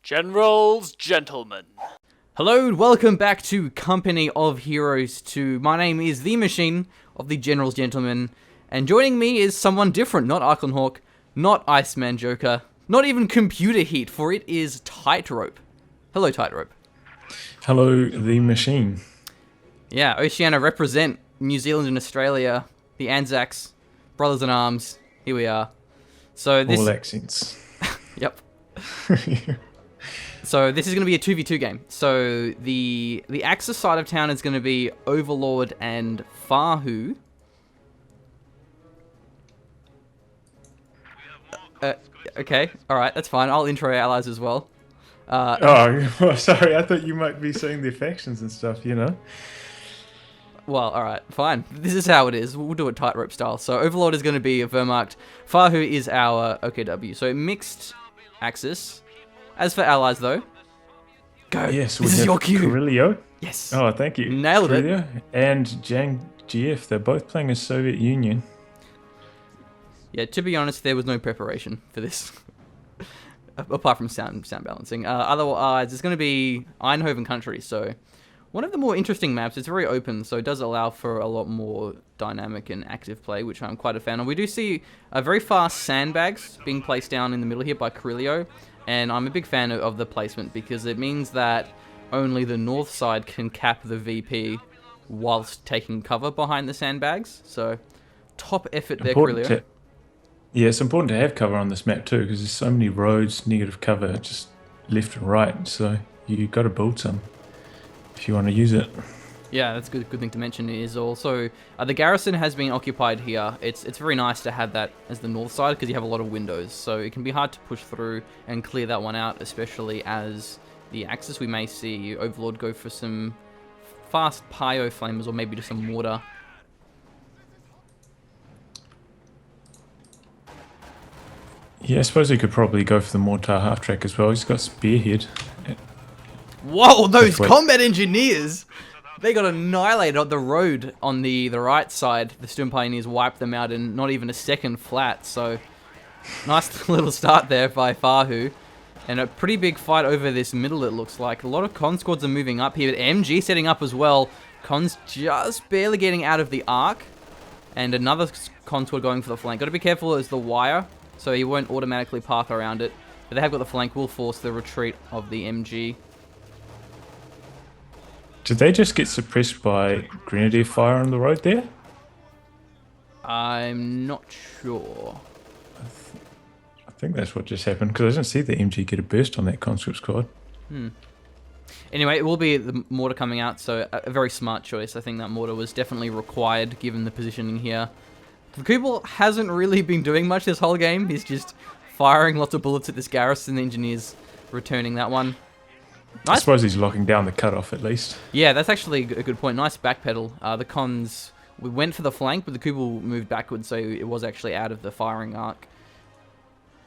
GeneralsGentlemen. Hello and welcome back to Company of Heroes 2. My name is The Machine of the GeneralsGentlemen, and joining me is someone different, not Arklon Hawk, not Iceman Joker, not even Computer Heat, for it is Tightrope. Hello, Tightrope. Hello, The Machine. Yeah, Oceania represent New Zealand and Australia, the Anzacs, Brothers in Arms, here we are. So this... All accents. Yep. So this is going to be a 2v2 game. So the Axis side of town is going to be Overlord and Fahu. Okay, alright, that's fine. I'll intro allies as well. Sorry, I thought you might be saying the factions and stuff, you know? Well, alright, fine. This is how it is. We'll do it Tightrope style. So Overlord is going to be a Wehrmacht. Fahu is our OKW. So mixed Axis. As for allies, though, go. Yes, this is your cue. Korillio. Yes. Oh, thank you. Nailed Korillio it. And Jang GF. They're both playing as Soviet Union. Yeah, to be honest, there was no preparation for this, apart from sound balancing. Otherwise, it's going to be Eindhoven country. So, one of the more interesting maps. It's very open, so it does allow for a lot more dynamic and active play, which I'm quite a fan of. We do see very fast sandbags being placed down in the middle here by Korillio. And I'm a big fan of the placement because it means that only the north side can cap the VP whilst taking cover behind the sandbags. So, top effort there, Korillio. Yeah, it's important to have cover on this map too because there's so many roads, negative cover, just left and right. So you've got to build some if you want to use it. Yeah, that's a good thing to mention is also the garrison has been occupied here. It's very nice to have that as the north side because you have a lot of windows, so it can be hard to push through and clear that one out, especially as the Axis. We may see Overlord go for some fast Pyro Flamers or maybe just some Mortar. Yeah, I suppose he could probably go for the Mortar half-track as well. He's got Spearhead. Whoa, those combat engineers! They got annihilated on the road on the right side. The Sturm Pioneers wiped them out in not even a second flat. So, nice little start there by Fahu. And a pretty big fight over this middle, it looks like. A lot of con squads are moving up here. But MG setting up as well. Con's just barely getting out of the arc. And another con squad going for the flank. Got to be careful as the wire, so he won't automatically path around it. But they have got the flank. Will force the retreat of the MG. Did they just get suppressed by grenadier fire on the road there? I'm not sure. I think that's what just happened because I didn't see the MG get a burst on that conscript squad. Anyway, it will be the Mortar coming out, so a very smart choice. I think that Mortar was definitely required given the positioning here. Kubel hasn't really been doing much this whole game. He's just firing lots of bullets at this garrison. The engineers returning that one. Nice. I suppose he's locking down the cutoff at least. Yeah, that's actually a good point. Nice backpedal. The cons, we went for the flank, but the Kubel moved backwards, so it was actually out of the firing arc.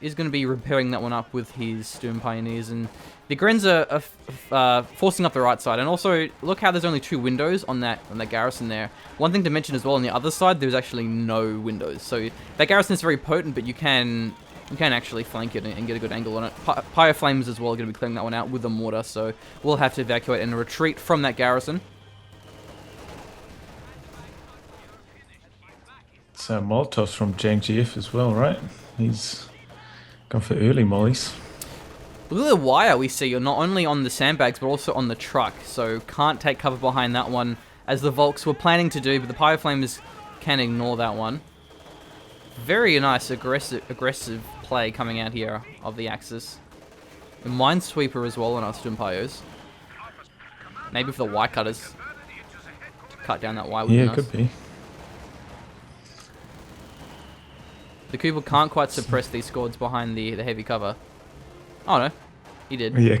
He's going to be repairing that one up with his Sturm Pioneers, and the Grens are forcing up the right side. And also, look how there's only 2 windows on that garrison there. One thing to mention as well, on the other side, there's actually no windows. So that garrison is very potent, but you can actually flank it and get a good angle on it. Pyro Flames as well are going to be clearing that one out with the Mortar, so we'll have to evacuate and retreat from that garrison. It's Molotovs from Jang GF as well, right? He's gone for early mollies. Look at the wire we see, not only on the sandbags, but also on the truck, so can't take cover behind that one, as the Volks were planning to do, but the Pyro Flamers can ignore that one. Very nice aggressive play coming out here of the Axis. The Minesweeper as well on our Sturm Pyos. Maybe for the Wire Cutters to cut down that wire. Yeah, it could be. The Kubel can't quite suppress these squads behind the heavy cover. Oh no, he did. Yeah,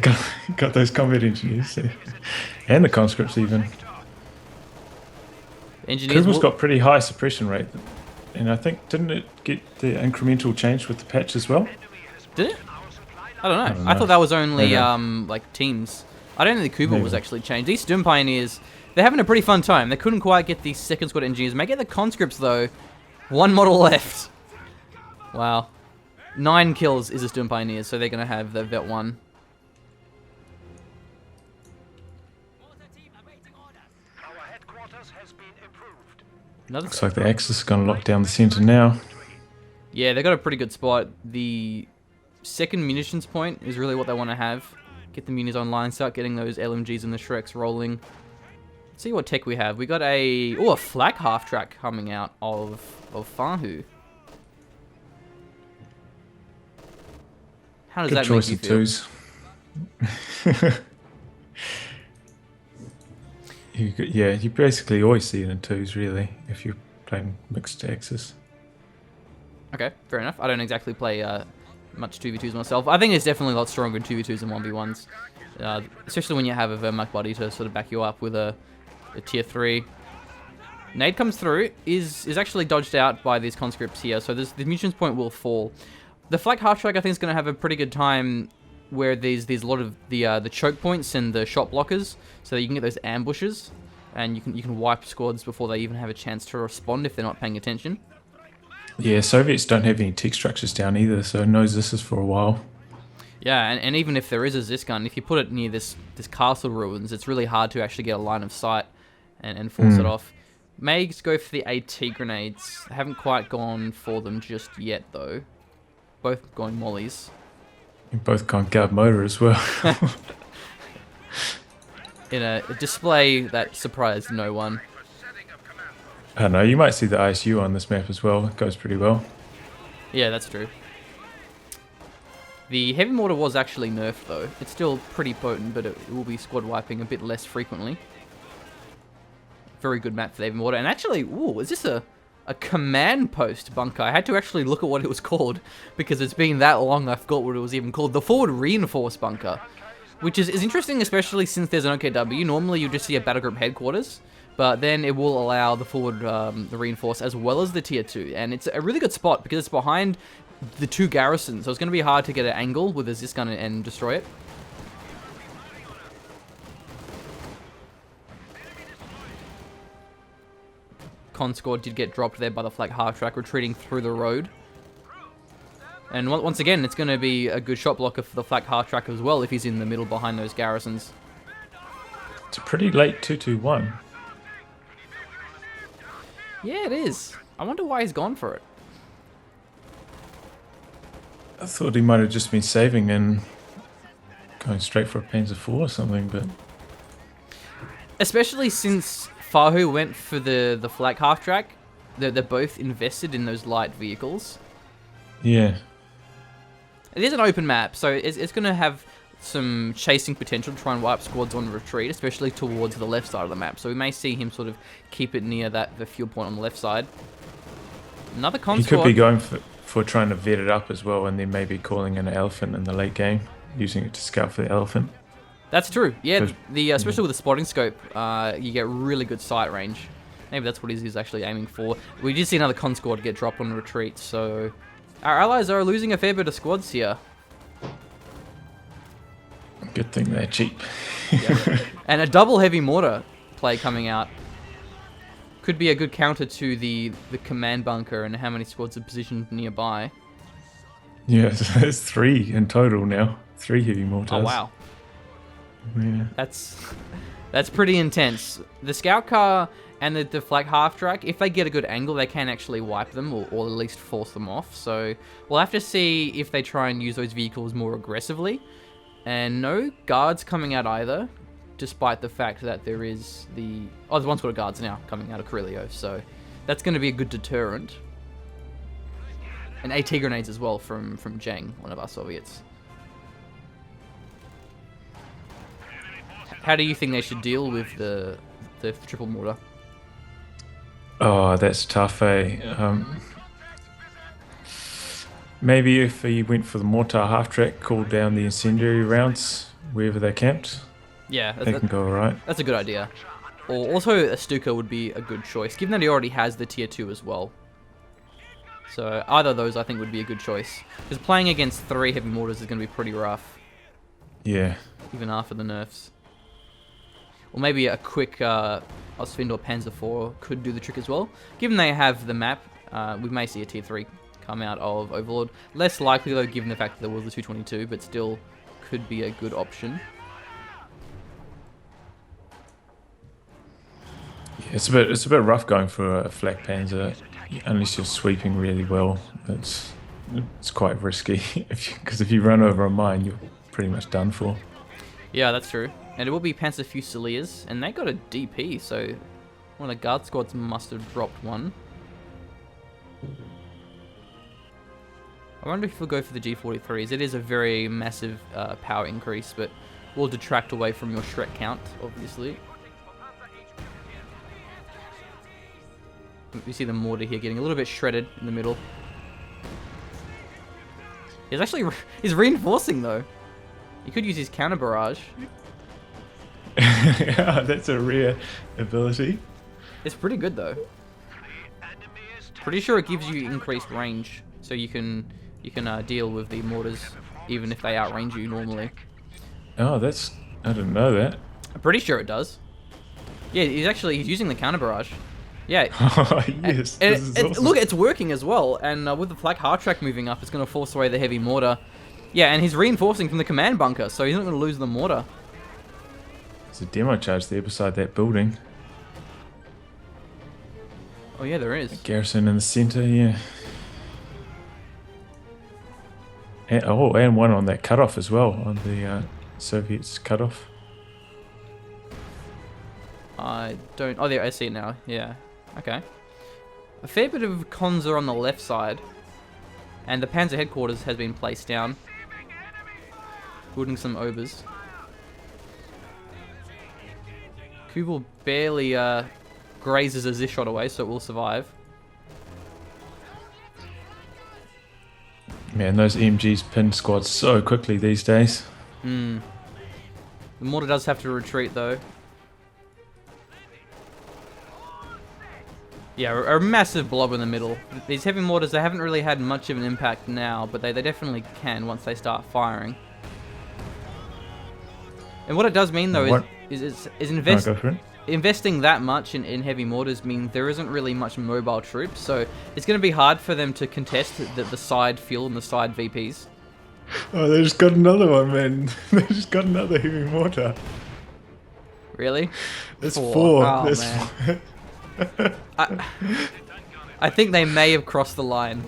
got those combat engineers there. And the conscripts even. Kubel's got pretty high suppression rate. And I think, didn't it get the incremental change with the patch as well? Did it? I don't know. I thought that was only like teams. I don't think the Kubel was actually changed. These Sturm Pioneers, they're having a pretty fun time. They couldn't quite get the second squad engineers. May get the conscripts though. 1 model left. Wow. 9 kills is a Sturm Pioneers, so they're going to have the Vet 1. Another Looks like the Axis is going to lock down the centre now. Yeah, they got a pretty good spot. The second munitions point is really what they want to have. Get the munis online, start getting those LMGs and the Shreks rolling. Let's see what tech we have. We got a flak half track coming out of Fahu. How does Good that choice make of you feel? twos. You basically always see it in twos, really, if you're playing mixed Axis. Okay, fair enough. I don't exactly play much 2v2s myself. I think it's definitely a lot stronger in 2v2s than 1v1s. Especially when you have a Vermac buddy to sort of back you up with a tier 3. Nade comes through, is actually dodged out by these conscripts here, so the munitions point will fall. The flak half track I think is going to have a pretty good time where there's a lot of the choke points and the shot blockers, so that you can get those ambushes, and you can wipe squads before they even have a chance to respond if they're not paying attention. Yeah, Soviets don't have any tech structures down either, so knows this is for a while. Yeah, and even if there is a Zisk gun, if you put it near this castle ruins, it's really hard to actually get a line of sight and force it off. Mags go for the AT grenades. I haven't quite gone for them just yet, though. Both going mollies. You've both gone guard motor as well. In a display that surprised no one. I don't know, you might see the ISU on this map as well. It goes pretty well. Yeah, that's true. The heavy mortar was actually nerfed, though. It's still pretty potent, but it will be squad wiping a bit less frequently. Very good map for the heavy mortar. And actually, ooh, is this a command post bunker? I had to actually look at what it was called, because it's been that long I forgot what it was even called. The forward reinforced bunker, which is interesting, especially since there's an OKW. Normally you just see a battle group headquarters, but then it will allow the forward the reinforce as well as the tier 2. And it's a really good spot because it's behind the 2 garrisons, so it's going to be hard to get an angle with a Zisk gun and destroy it. Conscord did get dropped there by the flak half track, retreating through the road. And once again, it's going to be a good shot blocker for the flak half track as well if he's in the middle behind those garrisons. It's a pretty late 2-2-1. Yeah, it is. I wonder why he's gone for it. I thought he might have just been saving and going straight for a Panzer IV or something, but... Especially since Fahu went for the flak half track. They're both invested in those light vehicles. Yeah. It is an open map, so it's going to have some chasing potential to try and wipe squads on retreat, especially towards the left side of the map. So we may see him sort of keep it near the fuel point on the left side. Another He could be going for trying to vet it up as well, and then maybe calling in an elephant in the late game, using it to scout for the elephant. That's true. Yeah, especially with the spotting scope, you get really good sight range. Maybe that's what he's actually aiming for. We did see another conscord get dropped on retreat, so our allies are losing a fair bit of squads here. Good thing they're cheap. Yeah. And a double heavy mortar play coming out. Could be a good counter to the command bunker and how many squads are positioned nearby. Yeah, so there's 3 in total now. 3 heavy mortars. Oh, wow. Yeah. That's pretty intense. The scout car and the flak half track, if they get a good angle, they can actually wipe them or at least force them off. So we'll have to see if they try and use those vehicles more aggressively. And no guards coming out either, despite the fact that there is the... Oh, there's one squad of guards now coming out of Korillio, so that's going to be a good deterrent. And AT grenades as well from Jang, one of our Soviets. How do you think they should deal with the triple mortar? Oh, that's tough, eh? Maybe if he went for the mortar half track, called down the incendiary rounds wherever they camped. Yeah, They can go alright. that's a good idea. Or also a Stuka would be a good choice, given that he already has the tier 2 as well. So either of those I think would be a good choice. Because playing against 3 heavy mortars is going to be pretty rough. Yeah. Even after the nerfs. Or maybe a quick Ostwind or Panzer IV could do the trick as well. Given they have the map, we may see a tier 3 come out of Overlord. Less likely though, given the fact that there was the 222, but still could be a good option. It's a bit rough going for a flak panzer unless you're sweeping really well. It's quite risky because if you run over a mine, you're pretty much done for. Yeah, that's true. And it will be Panzer Fusiliers, and they got a DP, so one of the guard squads must have dropped one. I wonder if we'll go for the G43s. It is a very massive power increase, but will detract away from your Shrek count, obviously. You see the mortar here getting a little bit shredded in the middle. He's reinforcing though. He could use his counter barrage. Yeah, that's a rare ability. It's pretty good though. Pretty sure it gives you increased range, so you can deal with the mortars even if they outrange you normally. Oh, I didn't know that. I'm pretty sure it does. Yeah, he's using the counter barrage. Yeah. Oh, yes. Awesome. Look, it's working as well. And with the flak hard track moving up, it's going to force away the heavy mortar. Yeah, and he's reinforcing from the command bunker, so he's not going to lose the mortar. There's a demo charge there beside that building. Oh yeah, there is. A garrison in the center, yeah. And one on that cutoff as well, on the Soviets cutoff. I don't... Oh, there, I see it now. Yeah. Okay. A fair bit of cons are on the left side. And the Panzer headquarters has been placed down. Building some obers. Kubel barely grazes a Z-shot away, so it will survive. Man, those MGs pin squads so quickly these days. The mortar does have to retreat though. Yeah, a massive blob in the middle. These heavy mortars, they haven't really had much of an impact now, but they definitely can once they start firing. And what it does mean though is investing that much in heavy mortars means there isn't really much mobile troops, so it's going to be hard for them to contest the side fuel and the side VPs. Oh, they just got another one, man. They just got another heavy mortar. Really? That's four. Oh, That's man. I think they may have crossed the line.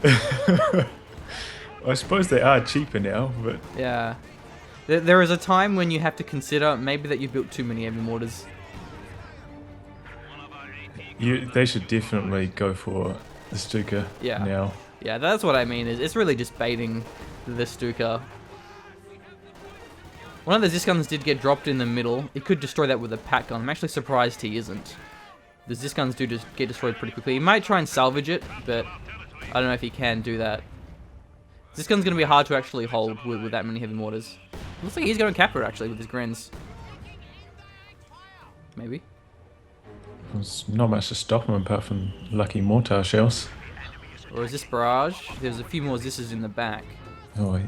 I suppose they are cheaper now, but... Yeah. There is a time when you have to consider maybe that you've built too many heavy mortars. They should definitely go for the Stuka now. Yeah, that's what I mean. It's really just baiting the Stuka. One of the Zis guns did get dropped in the middle. He could destroy that with a pack gun. I'm actually surprised he isn't. The Zis guns do just get destroyed pretty quickly. He might try and salvage it, but I don't know if he can do that. This gun's going to be hard to actually hold with that many heavy mortars. Looks like he's going to cap it actually with his grins. Maybe. There's not much to stop him apart from lucky mortar shells. Or is this barrage? There's a few more Zis's in the back. Oh,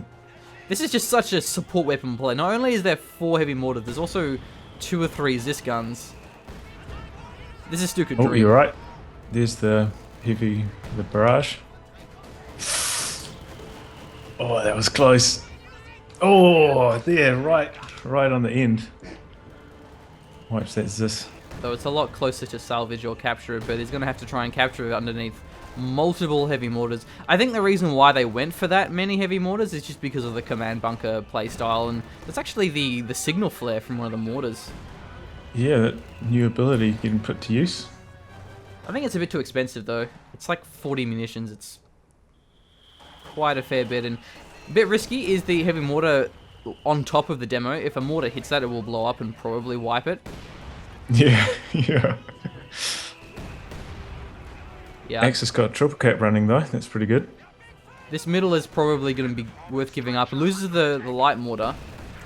This is just such a support weapon play. Not only is there 4 heavy mortars, there's also 2 or 3 Zis guns. This is Stuka Dream. Oh, you're right. There's the barrage. Oh, that was close. Oh, there, right on the end. Wipes that Zis. So it's a lot closer to salvage or capture it, but he's going to have to try and capture it underneath multiple heavy mortars. I think the reason why they went for that many heavy mortars is just because of the command bunker playstyle, and it's actually the signal flare from one of the mortars. Yeah, that new ability getting put to use. I think it's a bit too expensive though. It's like 40 munitions. It's quite a fair bit, and a bit risky is the heavy mortar on top of the demo. If a mortar hits that, it will blow up and probably wipe it. Yeah, yeah. Yeah. Axis got triple cap running though. That's pretty good. This middle is probably going to be worth giving up. It loses the light mortar.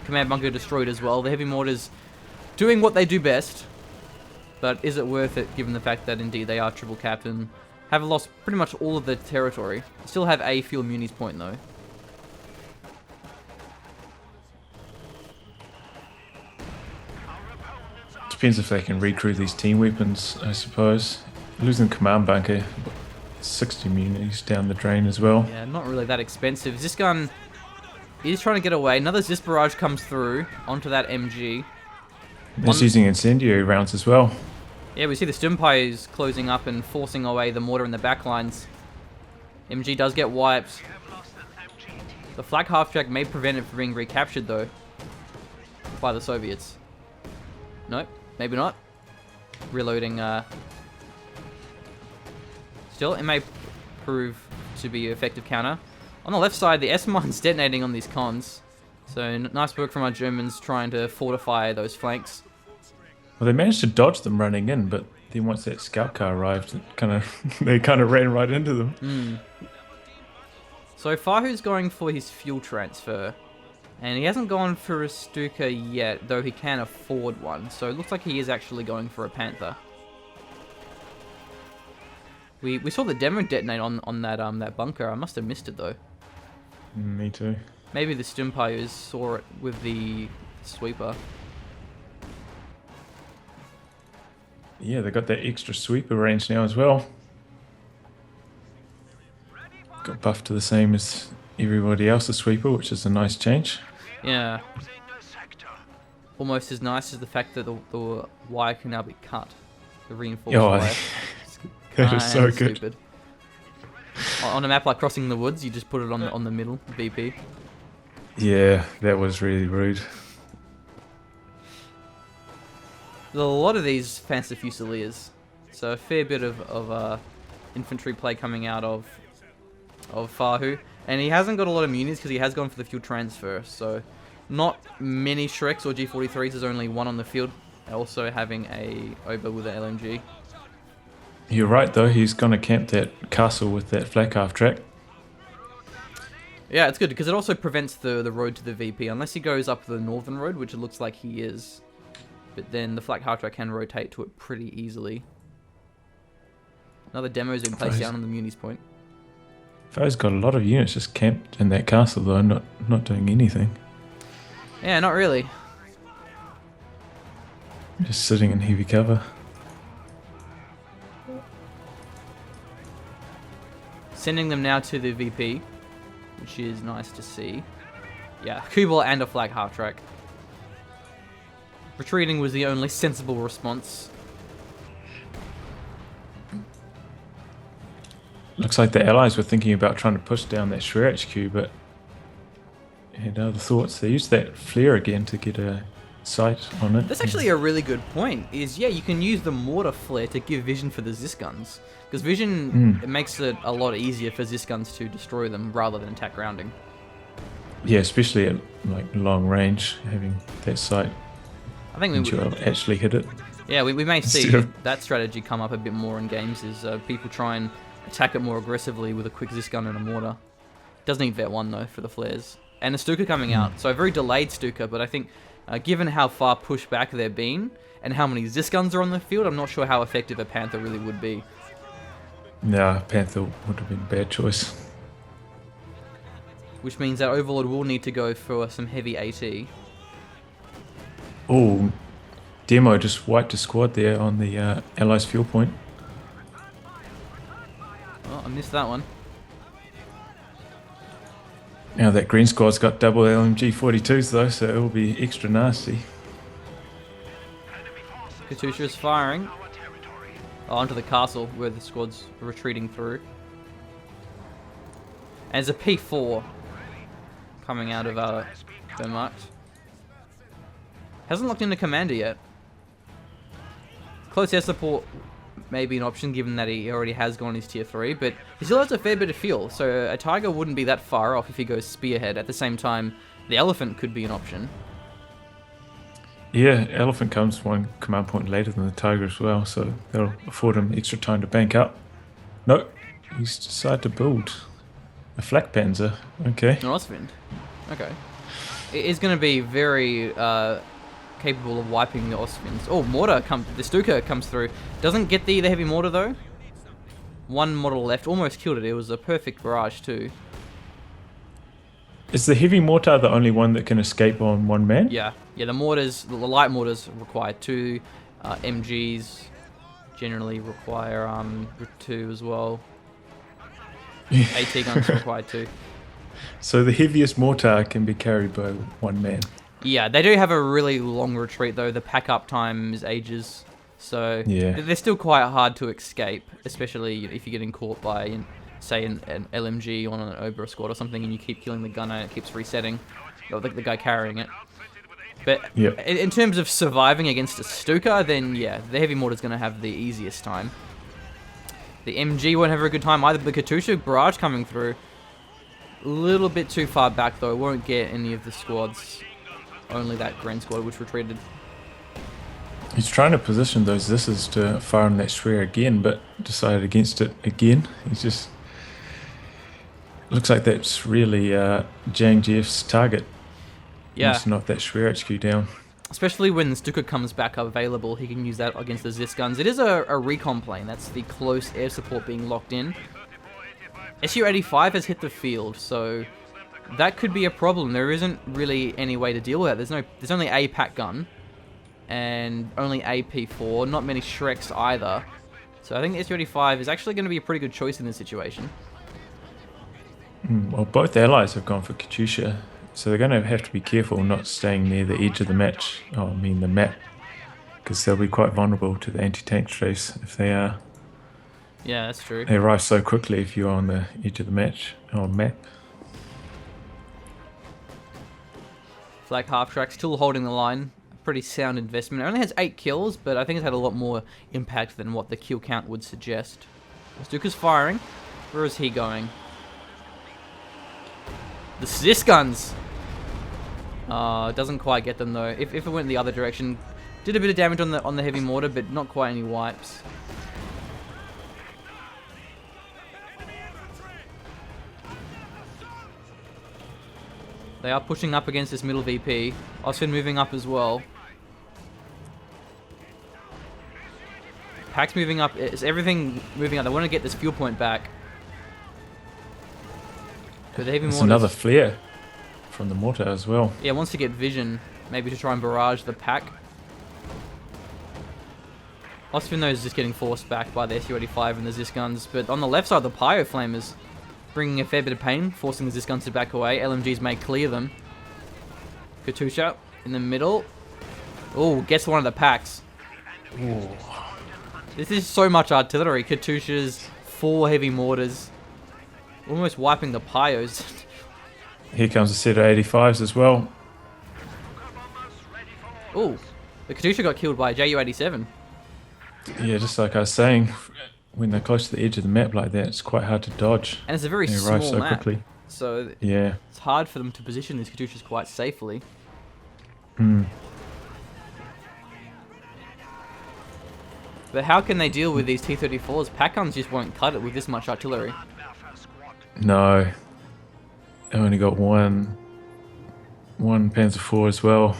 Command bunker destroyed as well. The heavy mortars doing what they do best. But is it worth it given the fact that indeed they are triple capped and have lost pretty much all of their territory? Still have a fuel munis point though. Depends if they can recrew these team weapons, I suppose. Losing command bunker, 60 munis down the drain as well. Yeah, not really that expensive. This gun is trying to get away. Another Zis barrage comes through onto that MG. It's using incendiary rounds as well. Yeah, we see the Stimpies closing up and forcing away the mortar in the back lines. MG does get wiped. The flak half-track may prevent it from being recaptured, though, by the Soviets. Nope, maybe not. Reloading. Still, it may prove to be an effective counter. On the left side, the S-mine's detonating on these cons. So, nice work from our Germans trying to fortify those flanks. Well, they managed to dodge them running in, but then once that scout car arrived, they kind of ran right into them. So Fahu's going for his fuel transfer, and he hasn't gone for a Stuka yet, though he can afford one. So it looks like he is actually going for a Panther. We saw the demo detonate on that bunker. I must have missed it though. Me too. Maybe the Stimpires saw it with the sweeper. Yeah, they got that extra sweeper range now as well. Got buffed to the same as everybody else's sweeper, which is a nice change. Yeah. Almost as nice as the fact that the wire can now be cut. The reinforced wire. That is so good. Stupid. On a map like Crossing the Woods, you just put it on the middle, VP. Yeah, that was really rude. There's a lot of these Fancy Fusiliers, so a fair bit of infantry play coming out of Fahu, and he hasn't got a lot of munis because he has gone for the fuel transfer. So, not many Shreks or G43s. There's only one on the field. Also having a Oba with an LMG. You're right though. He's gonna camp that castle with that flak half track. Yeah, it's good because it also prevents the road to the VP unless he goes up the northern road, which it looks like he is. But then the flak half track can rotate to it pretty easily. Another demo's been placed down on the Muni's point. Fahu's got a lot of units just camped in that castle though, not doing anything. Yeah, not really. Just sitting in heavy cover. Sending them now to the VP, which is nice to see. Yeah, Kubel and a flag half track. Retreating was the only sensible response. Looks like the Allies were thinking about trying to push down that Schwer HQ, but had other thoughts. They used that flare again to get a sight on it. That's actually a really good point. Is yeah, you can use the mortar flare to give vision for the Zis guns, because vision it makes it a lot easier for Zis guns to destroy them rather than attack grounding. Yeah, especially at like long range, having that sight. I think we actually hit it. Yeah, we may see that strategy come up a bit more in games. Is people try and attack it more aggressively with a quick Zis gun and a mortar. Does need Vet 1 though for the flares. And a Stuka coming out, so a very delayed Stuka, but I think given how far pushed back they've been and how many Zis guns are on the field, I'm not sure how effective a Panther really would be. No, Panther would have been a bad choice. Which means that Overlord will need to go for some heavy AT. Oh, Demo just wiped a squad there on the Allies fuel point. Oh, I missed that one. Now that green squad's got double LMG 42s though, so it'll be extra nasty. Katusha is firing onto the castle where the squad's retreating through. And there's a P4 coming out of Wehrmacht. Hasn't locked into Commander yet. Close air support may be an option given that he already has gone his tier 3, but he still has a fair bit of fuel, so a Tiger wouldn't be that far off if he goes Spearhead. At the same time, the Elephant could be an option. Yeah, Elephant comes one command point later than the Tiger as well, so that'll afford him extra time to bank up. Nope, he's decided to build a Flak Panzer. Okay. An Ostwind. Okay. It is going to be very capable of wiping the Ostwinds. Oh, Mortar the Stuka comes through. Doesn't get the heavy mortar though. One model left, almost killed it. It was a perfect barrage too. Is the heavy mortar the only one that can escape on one man? Yeah, the mortars, the light mortars require 2. MGs generally require 2 as well. AT guns require 2. So the heaviest mortar can be carried by one man. Yeah, they do have a really long retreat though. The pack up time is ages So Yeah. they're still quite hard to escape, especially if you're getting caught by, say, an LMG on an Obra squad or something, and you keep killing the gunner and it keeps resetting, or the guy carrying it. But Yep. in terms of surviving against a Stuka, then yeah, the Heavy Mortar's going to have the easiest time. The MG won't have a good time either. The Katusha barrage coming through. A little bit too far back though. Won't get any of the squads. Only that Gren squad which retreated. He's trying to position those Zisses to fire on that Shreya again, but decided against it again. He's just... Looks like that's really Jang GF's target. Yeah. Needs to knock that Shreya HQ down. Especially when Stuka comes back available, he can use that against the Zis guns. It is a recon plane. That's the close air support being locked in. Su-85 has hit the field, so that could be a problem. There isn't really any way to deal with that. There's only a pack gun and only a P4. Not many Shreks either. So I think the Su-85 is actually going to be a pretty good choice in this situation. Well, both allies have gone for Katusha. So they're going to have to be careful not staying near the edge of the match. Oh, I mean the map. Because they'll be quite vulnerable to the anti-tank strafe if they are. Yeah, that's true. They arrive so quickly if you're on the edge of the match or map. Flag half track still holding the line. Pretty sound investment. It only has 8 kills, but I think it's had a lot more impact than what the kill count would suggest. Stuka's firing. Where is he going? The Zis guns! Doesn't quite get them though. If it went the other direction, did a bit of damage on the heavy mortar, but not quite any wipes. They are pushing up against this middle VP. Osfin moving up as well. Pack's moving up. It's everything moving up. They want to get this fuel point back. But the heavy There's mortars, another flare from the mortar as well. yeah, wants to get vision, maybe to try and barrage the pack. Osfin though is just getting forced back by the Su-85 and the Zis guns, but on the left side the Pyro Flamers bringing a fair bit of pain, forcing the Zis guns to back away. LMGs may clear them. Katusha in the middle. Oh, gets one of the packs. Ooh. This is so much artillery. Katusha's 4 heavy mortars. Almost wiping the Pyos. Here comes a set of 85s as well. Oh, the Katusha got killed by a Ju-87. Yeah, just like I was saying, when they're close to the edge of the map like that, it's quite hard to dodge. And it's a very They arrive small so map. quickly. So Yeah. it's hard for them to position these Katusha's quite safely. But how can they deal with these T-34s? Pack guns just won't cut it with this much artillery. No. I only got one Panzer IV as well.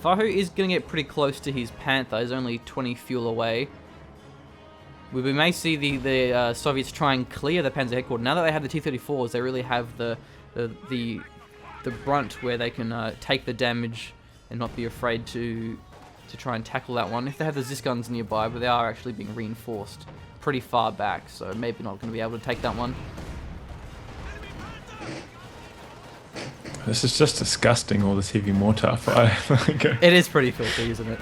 Fahu is going to get pretty close to his Panther. He's only 20 fuel away. We may see the Soviets try and clear the Panzer headquarters. Now that they have the T-34s, they really have the brunt where they can take the damage and not be afraid to try and tackle that one. If they have the Zis guns nearby, but they are actually being reinforced pretty far back, so maybe not going to be able to take that one. This is just disgusting, all this heavy mortar fire. It is pretty filthy, isn't it?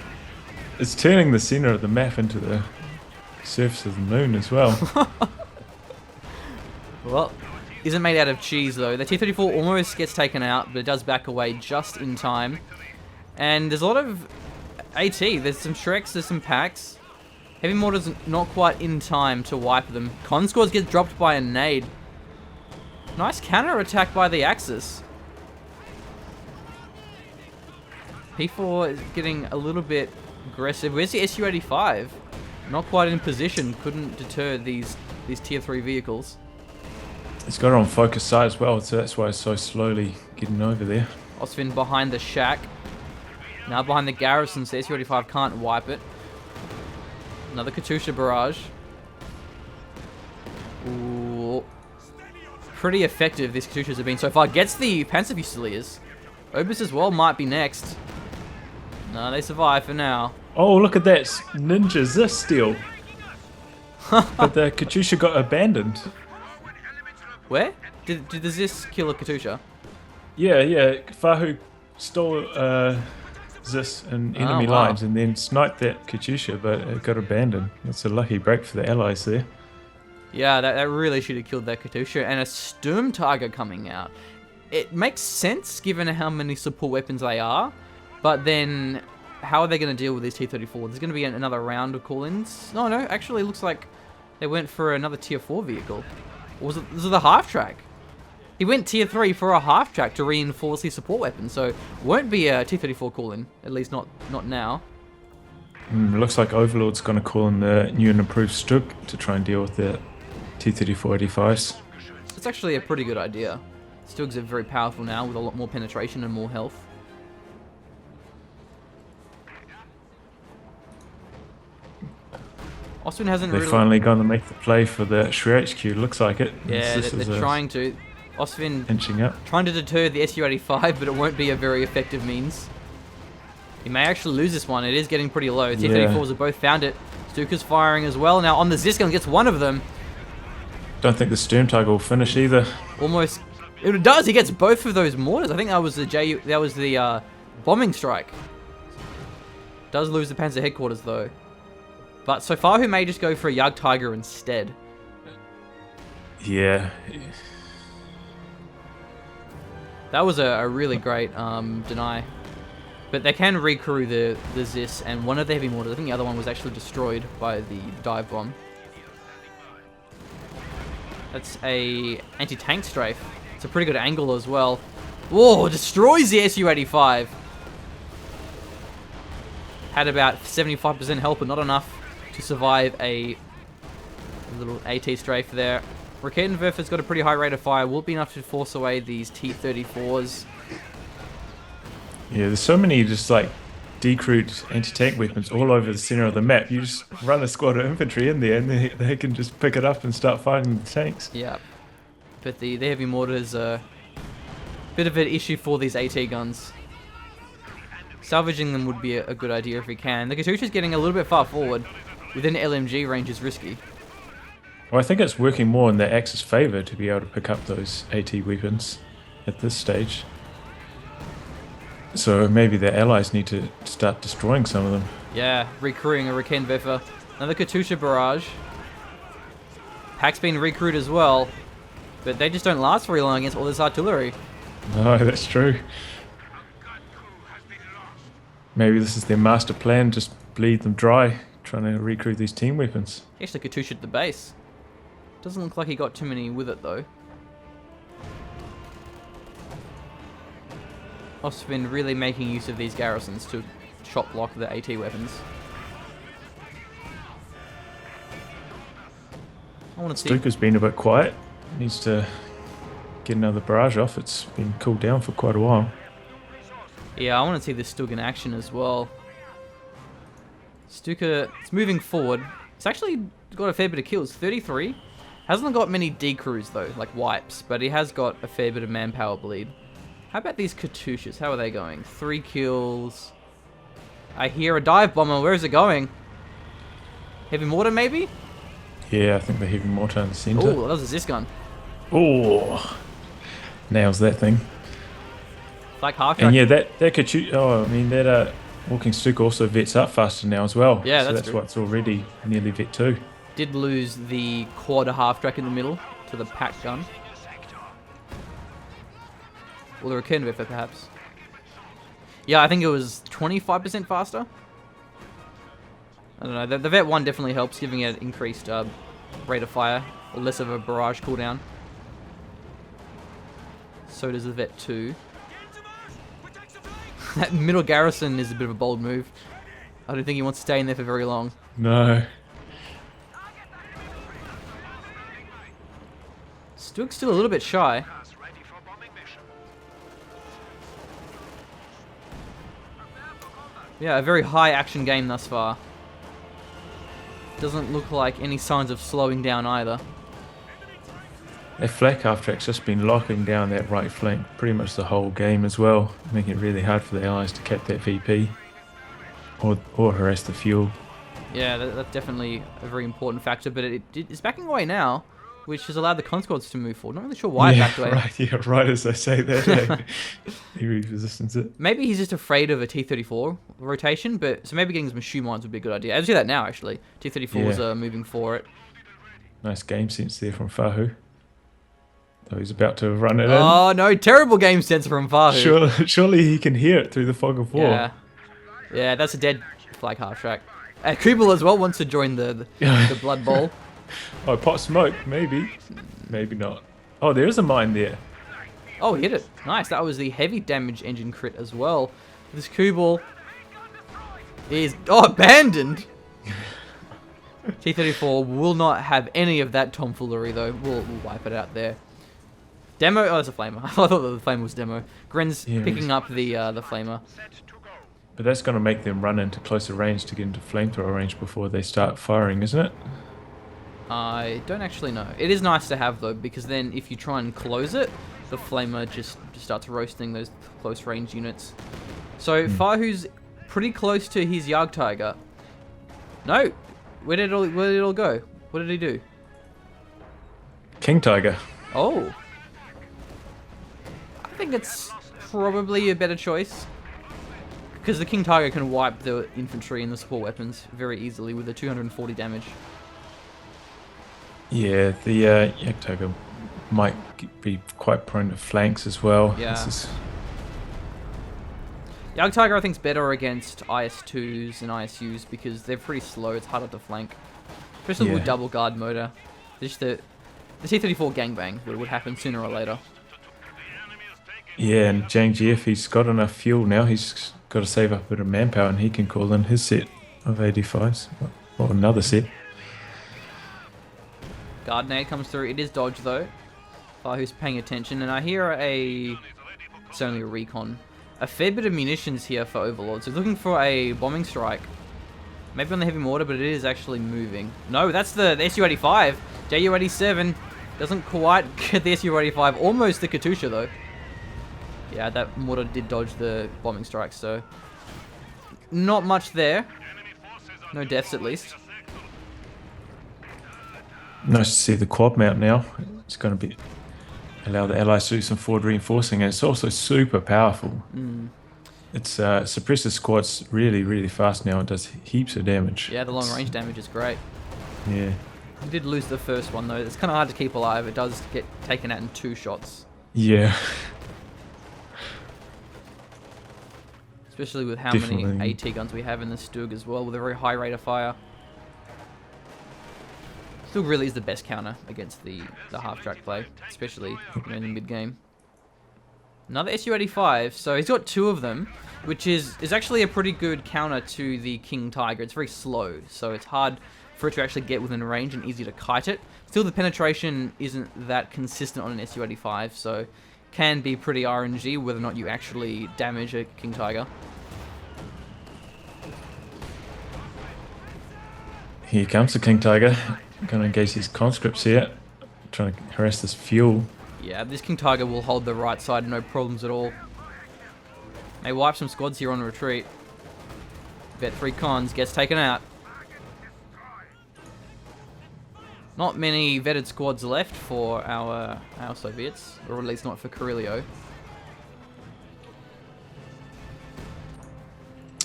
It's turning the center of the map into the surface of the moon as well. Well, isn't made out of cheese though. The T-34 almost gets taken out, but it does back away just in time. And there's a lot of AT. There's some Shreks, there's some packs. Heavy mortars not quite in time to wipe them. Con squads get dropped by a nade. Nice counter attack by the Axis. P4 is getting a little bit aggressive. Where's the Su-85? Not quite in position. Couldn't deter these tier 3 vehicles. It's got it on focus side as well, so that's why it's so slowly getting over there. Osfin behind the shack. Now behind the garrison, so Su-85 can't wipe it. Another Katusha barrage. Ooh. Pretty effective this Katusha's have been so far. Gets the Panzer Fusiliers. Obus as well might be next. No, they survive for now. Oh, look at that ninja Zis steal. But the Katusha got abandoned. Where? Did the Zis kill a Katusha? Yeah, Fahu stole Zis in enemy wow. lines and then sniped that Katyusha, but it got abandoned. That's a lucky break for the allies there. Yeah, that really should have killed that Katyusha. And a Sturm Tiger coming out. It makes sense given how many support weapons they are, but then how are they going to deal with these T-34? There's going to be another round of call-ins. No, actually it looks like they went for another Tier 4 vehicle. Or was it the half-track? He went Tier 3 for a half-track to reinforce his support weapon, so won't be a T-34 call-in, at least not now. Looks like Overlord's going to call in the new and improved Stuka to try and deal with the T-34-85s. It's actually a pretty good idea. Stugs are very powerful now with a lot more penetration and more health. Oswin hasn't They're really... finally going to make the play for the Shreya HQ, looks like it. Yeah, they're trying to. Oswin inching up. trying to deter the Su-85, but it won't be a very effective means. He may actually lose this one. It is getting pretty low. T-34s have both found it. Stuka's firing as well. Now on the Ziskan gets one of them. Don't think the Sturm Tiger will finish either. Almost. It does. He gets both of those mortars. I think that was the bombing strike. Does lose the Panzer headquarters though. But so far, who may just go for a Yug Tiger instead? Yeah. That was a really great deny. But they can recrew the Zis, and one of the heavy mortars, I think the other one was actually destroyed by the dive bomb. That's a anti-tank strafe. It's a pretty good angle as well. Whoa, destroys the Su-85. Had about 75% health, but not enough to survive a little AT strafe there. Raketenwerfer's got a pretty high rate of fire. Will be enough to force away these T-34s. Yeah, there's so many just like decrewed anti-tank weapons all over the center of the map. You just run a squad of infantry in there and they can just pick it up and start fighting the tanks. Yeah. But the heavy mortar is a bit of an issue for these AT guns. Salvaging them would be a good idea if we can. The Katyusha's getting a little bit far forward. Within LMG range is risky. Well, I think it's working more in the Axis favor to be able to pick up those AT weapons at this stage. So maybe the allies need to start destroying some of them. Yeah, recrewing a Raketenwerfer. Another Katyusha barrage. Pack's been recrewed as well. But they just don't last very long against all this artillery. No, that's true. Maybe this is their master plan, just bleed them dry, trying to recruit these team weapons. He actually Katyusha at the base. Doesn't look like he got too many with it though. Oswin really making use of these garrisons to chop block the AT weapons. I want to see. Stuka's been a bit quiet. Needs to get another barrage off. It's been cooled down for quite a while. Yeah, I want to see this Stuka in action as well. Stuka, it's moving forward. It's actually got a fair bit of kills. 33. Hasn't got many decrews though, like wipes, but he has got a fair bit of manpower bleed. How about these Katyushas? How are they going? 3 kills. I hear a dive bomber. Where is it going? Heavy mortar maybe? Yeah, I think the heavy mortar in the center. Oh, that was a Ziskan. Oh, nails that thing. Like half. And yeah, that Katyusha. Oh, I mean that walking Stuka also vets up faster now as well. Yeah, so that's that's true. why it's already nearly vet 2. Did lose the quarter half track in the middle to the pack gun. Or the Raketenwerfer perhaps. Yeah, I think it was 25% faster. I don't know. The Vet 1 definitely helps, giving it increased rate of fire, or less of a barrage cooldown. So does the Vet 2. That middle garrison is a bit of a bold move. I don't think he wants to stay in there for very long. No. Stuka's still a little bit shy. Yeah, a very high action game thus far. Doesn't look like any signs of slowing down either. That flak half track's just been locking down that right flank pretty much the whole game as well, making it really hard for the allies to cap that VP or harass the fuel. Yeah, that's definitely a very important factor, but it's backing away now which has allowed the consquads to move forward. Not really sure why Yeah, back away. right as I say that, he resistance it. Maybe he's just afraid of a T-34 rotation, but so maybe getting some machine mines would be a good idea. I see that now, actually. T-34s are moving for it. Nice game sense there from Fahu. Though he's about to run it in. Oh, no, terrible game sense from Fahu. Surely he can hear it through the fog of war. Yeah, that's a dead flag half track. Kubel as well wants to join the Blood Bowl. Oh, pot smoke, maybe. Maybe not. Oh, there is a mine there. Oh, he hit it. Nice. That was the heavy damage engine crit as well. This Kubel is abandoned. T-34 will not have any of that tomfoolery though. We'll wipe it out there. Demo. Oh, that's a flamer. I thought the flamer was demo. Gren's picking up the flamer. But that's going to make them run into closer range to get into flamethrower range before they start firing, isn't it? I don't actually know. It is nice to have though, because then if you try and close it, the flamer just starts roasting those close range units. So Fahu's pretty close to his Jagdtiger. No, where did it all go? What did he do? King Tiger. Oh, I think it's probably a better choice. Because the King Tiger can wipe the infantry and the support weapons very easily with the 240 damage. Yeah, the Yak Tiger might be quite prone to flanks as well. Yeah. Jagdtiger I think is better against IS-2s and ISUs because they're pretty slow. It's harder to flank. Especially with double guard motor. Just the T-34 gangbang would happen sooner or later. Yeah, and Jang GF, he's got enough fuel now. He's got to save up a bit of manpower and he can call in his set of 85s. Or another set. Guard nade comes through. It is dodge though. Who's paying attention, and I hear it's only a recon. A fair bit of munitions here for Overlord. So looking for a bombing strike. Maybe on the heavy mortar, but it is actually moving. No, that's the Su-85. Ju-87 doesn't quite get the Su-85. Almost the Katusha though. Yeah, that mortar did dodge the bombing strike, so not much there. No deaths at least. Nice to see the quad mount now. It's going to allow the allies to do some forward reinforcing, and it's also super powerful. It suppresses squads really, really fast now. It does heaps of damage. Yeah, the long range damage is great. Yeah. We did lose the first one though. It's kind of hard to keep alive. It does get taken out in 2 shots. Yeah. Especially with how many AT guns we have in the Stug as well, with a very high rate of fire. Still really is the best counter against the half-track play, especially in the mid-game. Another Su-85, so he's got 2 of them, which is actually a pretty good counter to the King Tiger. It's very slow, so it's hard for it to actually get within range and easy to kite it. Still, the penetration isn't that consistent on an Su-85, so can be pretty RNG whether or not you actually damage a King Tiger. Here comes the King Tiger. Going to engage these conscripts here. Trying to harass this fuel. Yeah, this King Tiger will hold the right side, no problems at all. May wipe some squads here on retreat. Vet 3 cons gets taken out. Not many vetted squads left for our Soviets, or at least not for Korillio.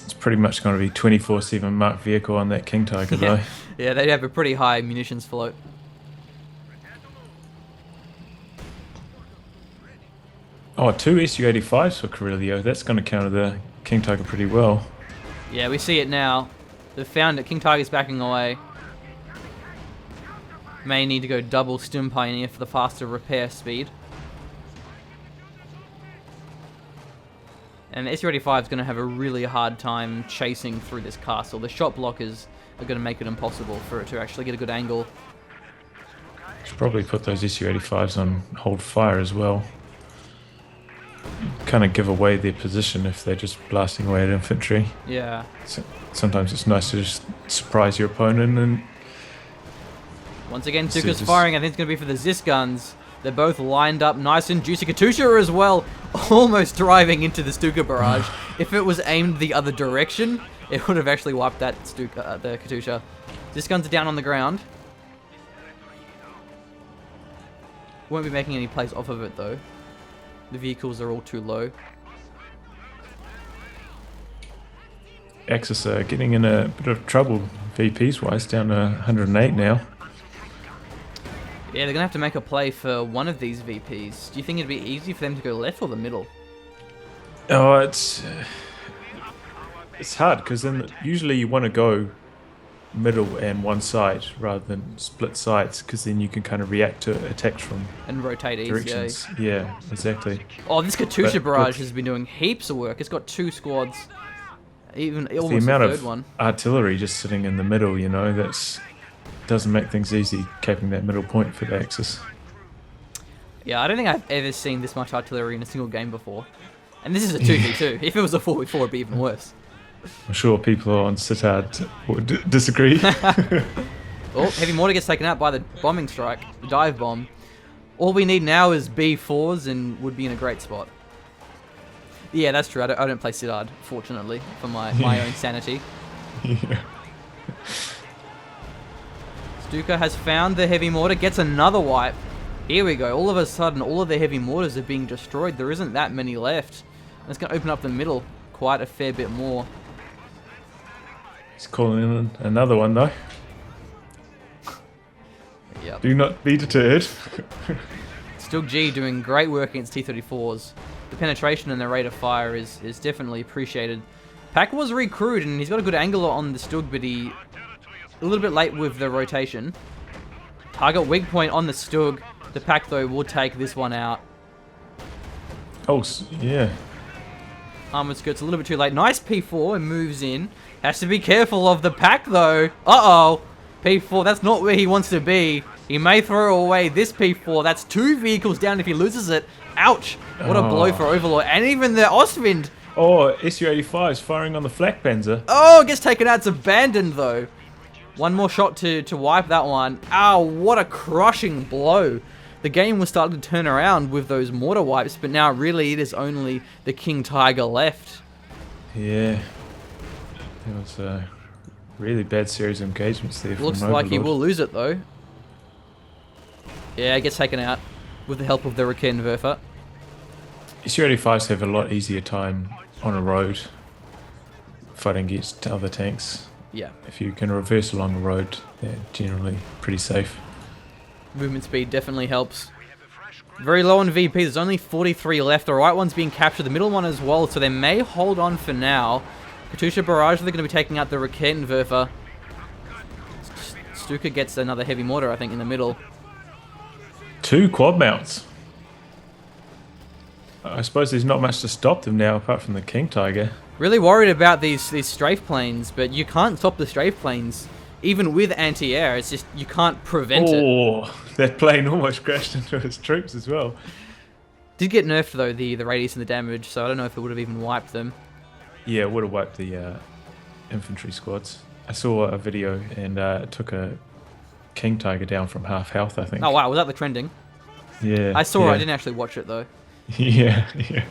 It's pretty much going to be 24/7 marked vehicle on that King Tiger though. Yeah, they have a pretty high munitions float. Oh, 2 Su-85s for Korillio. That's going to counter the King Tiger pretty well. Yeah, we see it now. They've found that King Tiger's backing away. May need to go double Stim Pioneer for the faster repair speed. And the Su-85 is going to have a really hard time chasing through this castle. The shot blockers are going to make it impossible for it to actually get a good angle. Should probably put those Su-85s on hold fire as well. Kind of give away their position if they're just blasting away at infantry. Yeah. So sometimes it's nice to just surprise your opponent and... Once again, Stuka's firing. I think it's going to be for the Zis guns. They're both lined up nice and juicy. Katusha as well, almost driving into the Stuka barrage. If it was aimed the other direction, it would have actually wiped that Stuka, the Katusha. Zis guns are down on the ground. Won't be making any plays off of it though. The vehicles are all too low. Axis are getting in a bit of trouble VPs wise, down to 108 now. Yeah, they're gonna have to make a play for one of these VPs. Do you think it'd be easy for them to go left or the middle? Oh, it's hard because then usually you want to go middle and one side rather than split sides, because then you can kind of react to attacks from And rotate easy. directions. Yeah, exactly. Oh, this Katusha But barrage look- has been doing heaps of work. It's got 2 squads. Even The almost amount a third of one. artillery just sitting in the middle, you know, that's doesn't make things easy keeping that middle point for the Axis. Yeah, I don't think I've ever seen this much artillery in a single game before. And this is a 2v2. If it was a 4v4, it'd be even worse. I'm sure people on Sittard would disagree. Oh, heavy mortar gets taken out by the bombing strike, the dive bomb. All we need now is B4s and would be in a great spot. Yeah, that's true. I don't play Sittard, fortunately, for my own sanity. Yeah. Stuka has found the heavy mortar, gets another wipe. Here we go. All of a sudden, all of the heavy mortars are being destroyed. There isn't that many left. And it's going to open up the middle quite a fair bit more. He's calling in another one though. Yep. Do not be deterred. Still G doing great work against T-34s. The penetration and the rate of fire is definitely appreciated. Pack was recruited and he's got a good angle on the Stug, but he a little bit late with the rotation. Target weak point on the Stug. The Pack though will take this one out. Oh, yeah. Armored skirt's a little bit too late. Nice P4 and moves in. Has to be careful of the Pack though. Uh-oh. P4, that's not where he wants to be. He may throw away this P4. That's 2 vehicles down if he loses it. Ouch. What a blow for Overlord. And even the Ostwind. Oh, Su-85 is firing on the flak panzer. Oh, it gets taken out. It's abandoned though. One more shot to wipe that one. Ow, what a crushing blow. The game was starting to turn around with those mortar wipes, but now really it is only the King Tiger left. Yeah. It was a really bad series of engagements there. Looks from like he Overlord. will lose it though. Yeah, it gets taken out with the help of the Raketenwerfer. Su-85s have a lot easier time on a road fighting against other tanks. Yeah. If you can reverse along a road, they're generally pretty safe. Movement speed definitely helps. Very low on VP. There's only 43 left. The right one's being captured. The middle one as well. So they may hold on for now. Katusha Barrage, they're going to be taking out the Raketenwerfer. Stuka gets another heavy mortar, I think, in the middle. 2 quad mounts. I suppose there's not much to stop them now apart from the King Tiger. Really worried about these strafe planes, but you can't stop the strafe planes. Even with anti-air, it's just, you can't prevent it. Oh, that plane almost crashed into his troops as well. Did get nerfed though, the radius and the damage, so I don't know if it would have even wiped them. Yeah, it would have wiped the infantry squads. I saw a video and it took a King Tiger down from half health, I think. Oh wow, was that the trending? Yeah. I saw it, I yeah. didn't actually watch it though. Yeah, yeah.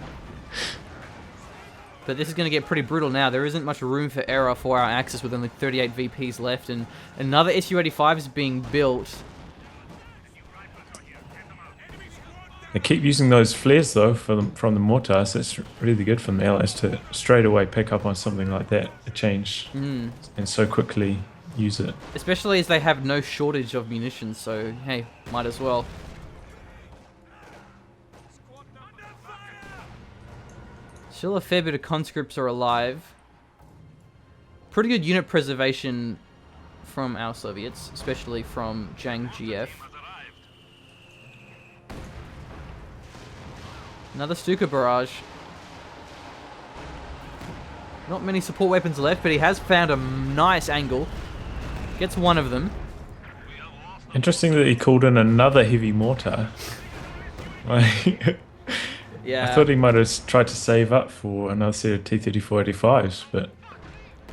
But this is going to get pretty brutal now. There isn't much room for error for our Axis with only 38 VPs left, and another Su-85 is being built. They keep using those flares though from the mortar, so it's really good for the Allies to straight away pick up on something like that, a change, and so quickly use it. Especially as they have no shortage of munitions, so hey, might as well. Still a fair bit of conscripts are alive. Pretty good unit preservation from our Soviets, especially from Jang GF. Another Stuka barrage. Not many support weapons left, but he has found a nice angle. Gets one of them. Interesting that he called in another heavy mortar. Like, Yeah. I thought he might have tried to save up for another set of T-34-85s, but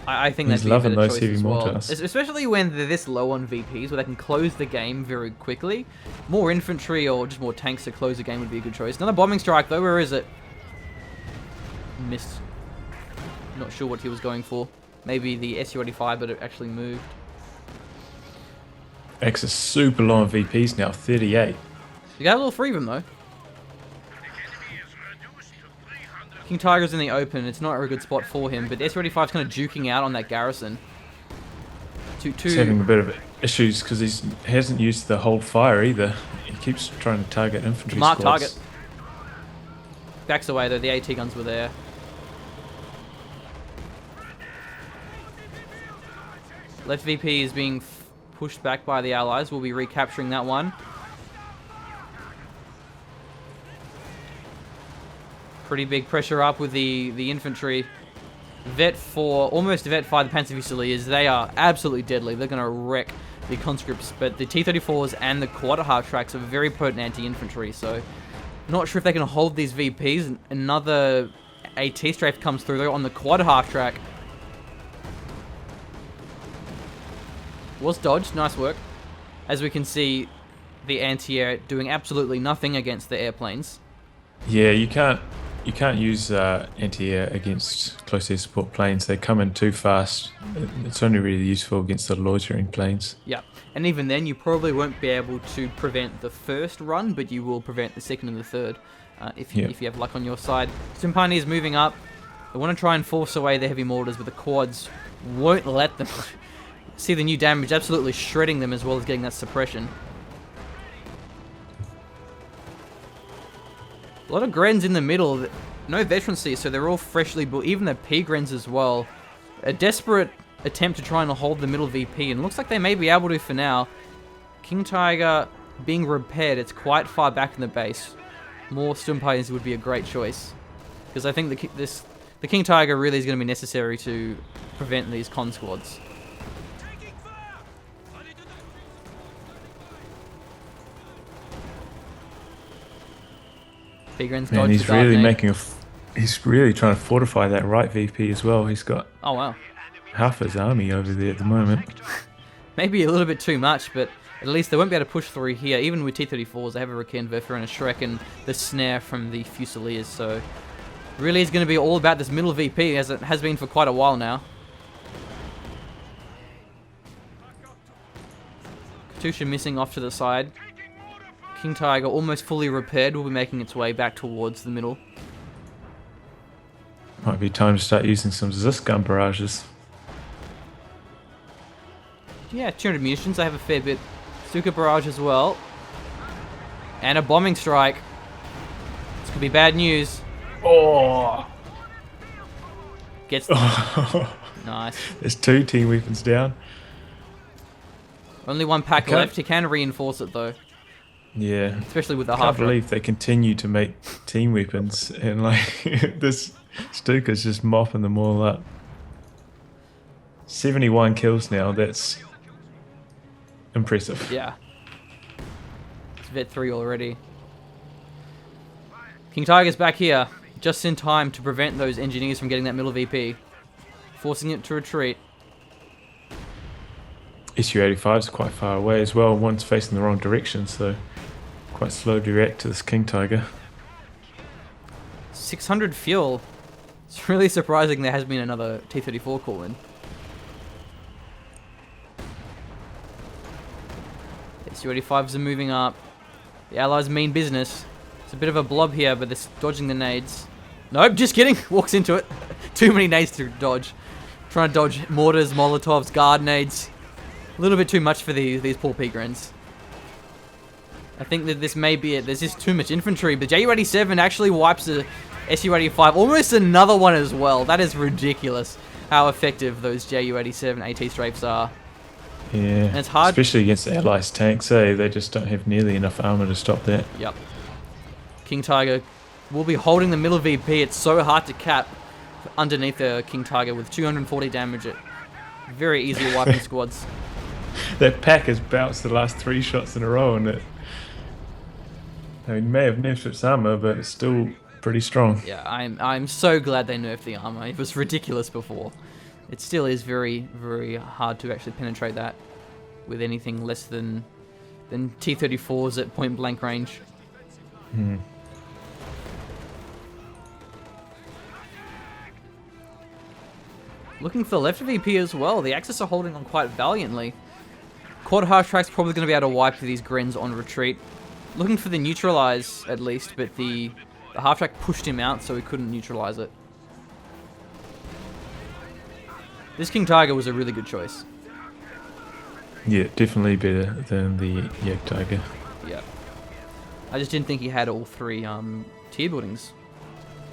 I think he's that'd be a loving better those choice heavy as well. mortars. Especially when they're this low on VPs, where they can close the game very quickly. More infantry or just more tanks to close the game would be a good choice. Another bombing strike though, where is it? Missed. Not sure what he was going for. Maybe the Su-85, but it actually moved. X is super low on VPs now, 38. You got a little free of them though. King Tiger's in the open. It's not a good spot for him, but the SU-85's kind of juking out on that garrison. He's having a bit of issues because he hasn't used the hold fire either. He keeps trying to target infantry Mark squads. target. Backs away though. The AT guns were there. Left VP is being pushed back by the Allies. We'll be recapturing that one. Pretty big pressure up with the infantry. Vet 4, almost Vet 5, the Panzer Fusiliers, they are absolutely deadly. They're going to wreck the conscripts, but the T-34s and the quarter half tracks are very potent anti-infantry, so not sure if they can hold these VPs. Another AT strafe comes through though on the quarter half track. Was dodged, nice work. As we can see, the anti-air doing absolutely nothing against the airplanes. Yeah, you can't use anti-air against close air support planes. They come in too fast. It's only really useful against the loitering planes. Yeah, and even then you probably won't be able to prevent the first run, but you will prevent the second and the third if you have luck on your side. Stumpani is moving up. They want to try and force away the heavy mortars, but the quads won't let them. See the new damage absolutely shredding them as well as getting that suppression. A lot of Grens in the middle, no veterancy, so they're all freshly built, even the P-Grens as well. A desperate attempt to try and hold the middle VP, and looks like they may be able to for now. King Tiger being repaired, it's quite far back in the base. More Stumpines would be a great choice, because I think the King Tiger really is going to be necessary to prevent these con squads. Man, he's really trying to fortify that right VP as well. He's got half his army over there at the moment. Maybe a little bit too much, but at least they won't be able to push through here. Even with T-34s, they have a Rekenwerfer and a Shrek and the snare from the Fusiliers. So really it's going to be all about this middle VP, as it has been for quite a while now. Katusha missing off to the side. King Tiger almost fully repaired, will be making its way back towards the middle. Might be time to start using some Zisk gun barrages. Yeah, 200 munitions, I have a fair bit. Stuka barrage as well. And a bombing strike. This could be bad news. Oh! Gets nice. There's 2 team weapons down. Only one pack left, he can reinforce it though. Yeah, especially with the I half. can't believe they continue to make team weapons, and like this Stuka's just mopping them all up. 71 kills now. That's impressive. Yeah, it's Vet 3 already. King Tiger's back here, just in time to prevent those engineers from getting that middle VP, forcing it to retreat. SU-85 is quite far away as well. One's facing the wrong direction, so quite slow to react to this King Tiger. 600 fuel. It's really surprising there has been another T-34 call in. SU-85s are moving up. The Allies mean business. It's a bit of a blob here, but they're dodging the nades. Nope, just kidding. Walks into it. Too many nades to dodge. Trying to dodge mortars, molotovs, guard nades. A little bit too much for these poor P-Grens. I think that this may be it. There's just too much infantry, but Ju-87 actually wipes the SU-85. Almost another one as well. That is ridiculous how effective those Ju-87 AT strafes are. Yeah, and it's hard, especially against the Allies tanks, eh? They just don't have nearly enough armor to stop that. Yep. King Tiger will be holding the middle VP. It's so hard to cap underneath the King Tiger with 240 damage. It very easy wiping squads. That pack has bounced the last 3 shots in a row, and it may have nerfed its armor, but it's still pretty strong. Yeah, I'm so glad they nerfed the armor. It was ridiculous before. It still is very, very hard to actually penetrate that with anything less than T-34s at point blank range. Looking for the left VP as well. The Axis are holding on quite valiantly. Quarter half track's probably going to be able to wipe these Grens on retreat. looking for the neutralize at least, but the half-track pushed him out, so he couldn't neutralize it. This King Tiger was a really good choice. Yeah, definitely better than the Yak Tiger. Yeah. I just didn't think he had all 3 tier buildings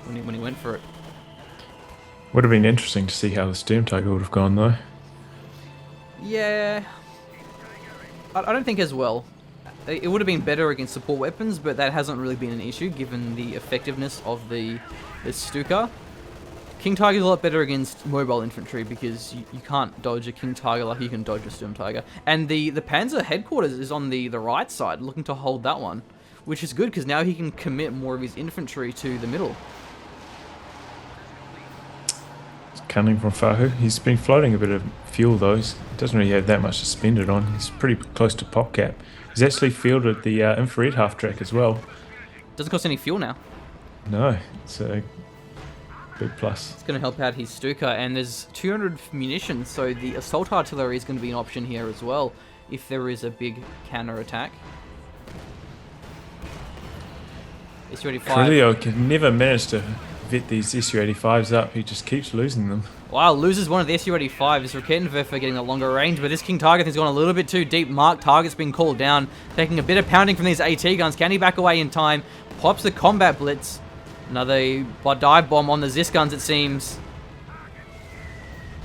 when he went for it. Would have been interesting to see how the Storm Tiger would have gone though. Yeah. I don't think as well. It would have been better against support weapons, but that hasn't really been an issue given the effectiveness of the Stuka. King Tiger is a lot better against mobile infantry because you can't dodge a King Tiger like you can dodge a Storm Tiger. And the Panzer headquarters is on the right side, looking to hold that one, which is good because now he can commit more of his infantry to the middle. It's cunning from Fahu. He's been floating a bit of fuel though. He doesn't really have that much to spend it on. He's pretty close to pop cap. He's actually fielded the infrared half track as well. Doesn't cost any fuel now. No, it's a big plus. It's going to help out his Stuka, and there's 200 munitions, so the assault artillery is going to be an option here as well if there is a big counter attack. SU-85. Korillio can never manage to vet these SU-85s up. He just keeps losing them. Wow, loses one of the SU-85s. Raketenwerfer getting a longer range, but this King Tiger has gone a little bit too deep. Mark target's been called down, taking a bit of pounding from these AT guns. Can he back away in time? Pops the combat blitz. Another dive bomb on the Zis guns, it seems.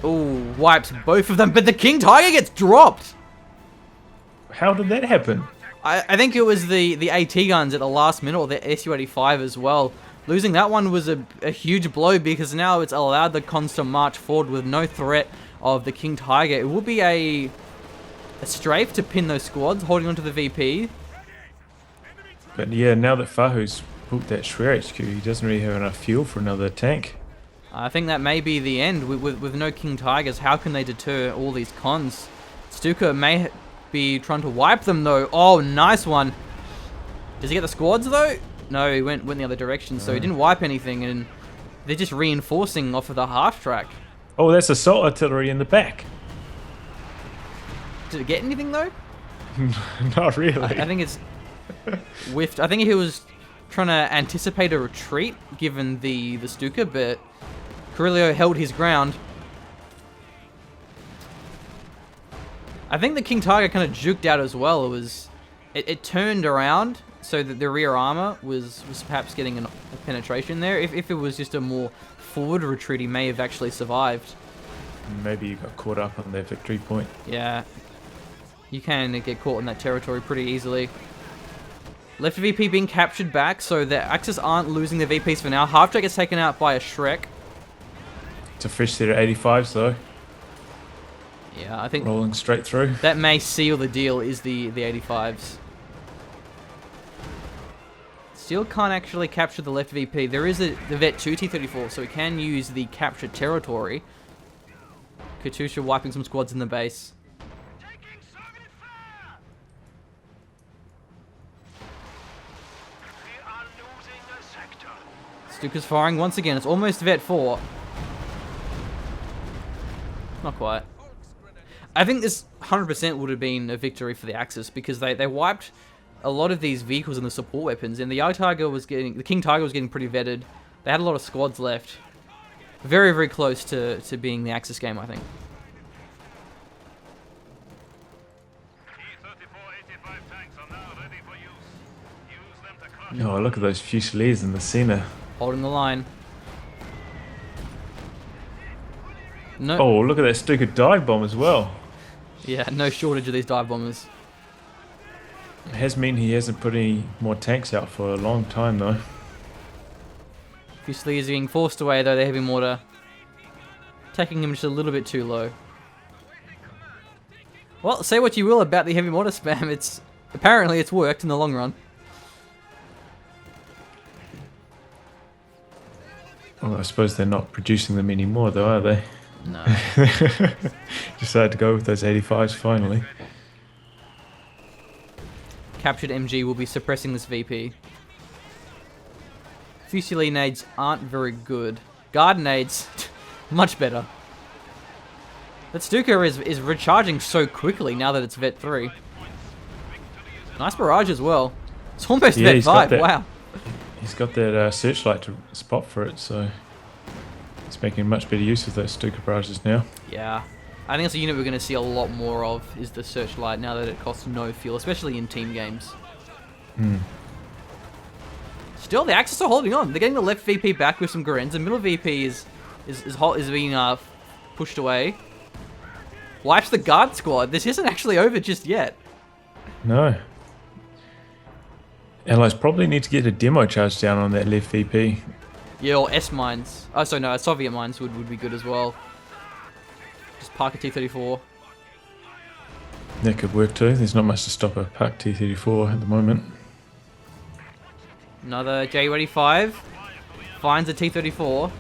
Ooh, wipes both of them, but the King Tiger gets dropped. How did that happen? I think it was the AT guns at the last minute, or the SU-85 as well. Losing that one was a huge blow because now it's allowed the cons to march forward with no threat of the King Tiger. It will be a strafe to pin those squads, holding onto the VP. But yeah, now that Fahu's built that Schwer HQ, he doesn't really have enough fuel for another tank. I think that may be the end. With no King Tigers, how can they deter all these cons? Stuka may be trying to wipe them though. Oh, nice one. Does he get the squads though? No, he went the other direction, so he didn't wipe anything, and they're just reinforcing off of the half track. Oh, that's assault artillery in the back. Did it get anything though? Not really. I think it's whiffed. I think he was trying to anticipate a retreat given the Stuka, but Korillio held his ground. I think the King Tiger kind of juked out as well. It turned around so that the rear armor was perhaps getting a penetration there. If it was just a more forward retreat, he may have actually survived. Maybe you got caught up on their victory point. Yeah. You can get caught in that territory pretty easily. Left VP being captured back, so the Axis aren't losing their VPs for now. Half-track gets taken out by a Shrek. It's a fresh set of 85s though. Yeah, I think rolling straight through. that may seal the deal, is the 85s. Still can't actually capture the left VP. There is the Vet 2 T-34, so we can use the captured territory. Katusha wiping some squads in the base. Stuka's firing once again. It's almost Vet 4. Not quite. I think this 100% would have been a victory for the Axis because they wiped a lot of these vehicles and the support weapons, and the King Tiger was getting pretty vetted. They had a lot of squads left. Very, very close to being the Axis game, I think. Oh, look at those Fusiliers in the center. Holding the line. No. Oh, look at that Stuka dive bomb as well. Yeah, no shortage of these dive bombers. It has meant he hasn't put any more tanks out for a long time though. Fusiliers being forced away though, the heavy mortar. Taking him just a little bit too low. Well, say what you will about the heavy mortar spam, apparently it's worked in the long run. Well, I suppose they're not producing them anymore though, are they? No. Decided to go with those 85s finally. Captured MG will be suppressing this VP. Fusilier nades aren't very good. Guard nades, much better. That Stuka is recharging so quickly now that it's Vet 3. Nice barrage as well. It's almost Yeah, Vet he's got 5, that. wow. He's got that searchlight to spot for it, so it's making much better use of those Stuka barrages now. Yeah. I think it's a unit we're going to see a lot more of, is the Searchlight, now that it costs no fuel, especially in team games. Hmm. Still, the Axis are holding on. They're getting the left VP back with some Garens. The middle VP is being pushed away. Wipes the guard squad. This isn't actually over just yet. No. Allies probably need to get a demo charge down on that left VP. Yeah, or S mines. Oh, sorry, no, Soviet mines would be good as well. Just park a T-34. That could work too. There's not much to stop a Park T-34 at the moment. Another J-85. Finds a T-34.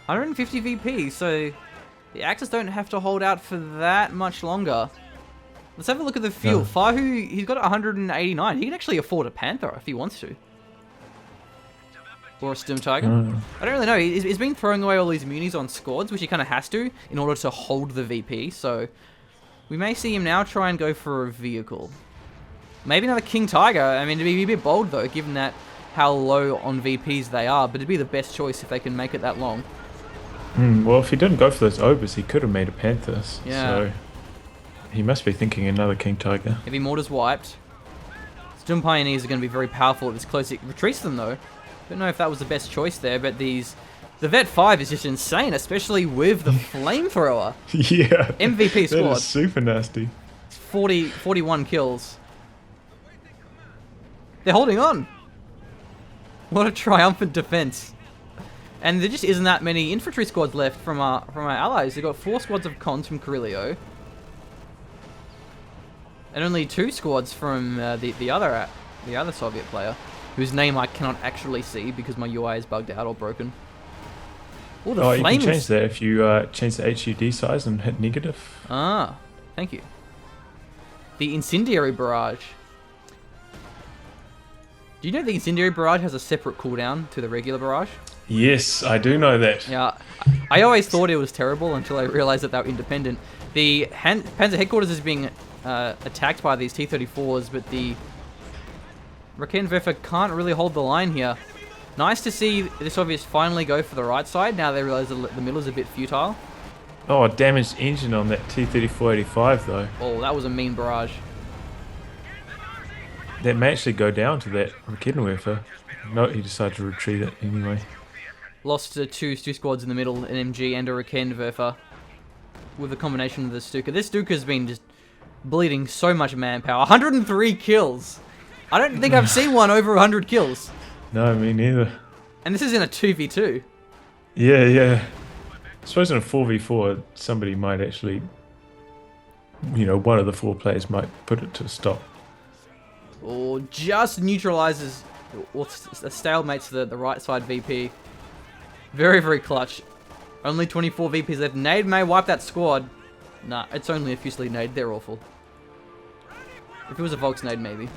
$150 VP, so the Axis don't have to hold out for that much longer. Let's have a look at the fuel. No. Fahu, he's got 189. He can actually afford a Panther if he wants to. Or a Sturm Tiger. I don't really know. He's been throwing away all these munis on squads, which he kind of has to in order to hold the VP. So we may see him now try and go for a vehicle. Maybe another King Tiger. I mean, it'd be a bit bold though, given that how low on VPs they are. But it'd be the best choice if they can make it that long. Well, if he didn't go for those Obers, he could have made a Panthers. Yeah. So he must be thinking another King Tiger. Heavy Mortar's wiped. Sturm Pioneers are going to be very powerful at this close. It retreats them though. Don't know if that was the best choice there, but the Vet 5 is just insane, especially with the flamethrower. Yeah. MVP squad. That is super nasty. 41 kills. They're holding on. What a triumphant defense. And there just isn't that many infantry squads left from our allies. They've got 4 squads of cons from Korillio. And only 2 squads from the other Soviet player, whose name I cannot actually see because my UI is bugged out or broken. Ooh, the You flame can change that if you change the HUD size and hit negative. Ah, thank you. The Incendiary Barrage. Do you know the Incendiary Barrage has a separate cooldown to the regular barrage? Yes, I do know that. Yeah, I always thought it was terrible until I realized that they were independent. The Panzer Headquarters is being attacked by these T-34s, but the Raketenwerfer can't really hold the line here. Nice to see the Soviets finally go for the right side. Now they realize the middle is a bit futile. Oh, damaged engine on that T-34-85 though. Oh, that was a mean barrage. That may actually go down to that Raketenwerfer. No, he decided to retreat it anyway. Lost two squads in the middle, an MG and a Raketenwerfer, with a combination of the Stuka. This Stuka has been just bleeding so much manpower. 103 kills. I don't think I've seen one over 100 kills. No, me neither. And this is in a 2v2. Yeah. I suppose in a 4v4, somebody might actually, one of the 4 players might put it to a stop. Or just neutralizes, or stalemates the right side VP. Very, very clutch. Only 24 VPs left. Nade may wipe that squad. Nah, it's only a Fusilier nade. They're awful. If it was a Volks nade, maybe.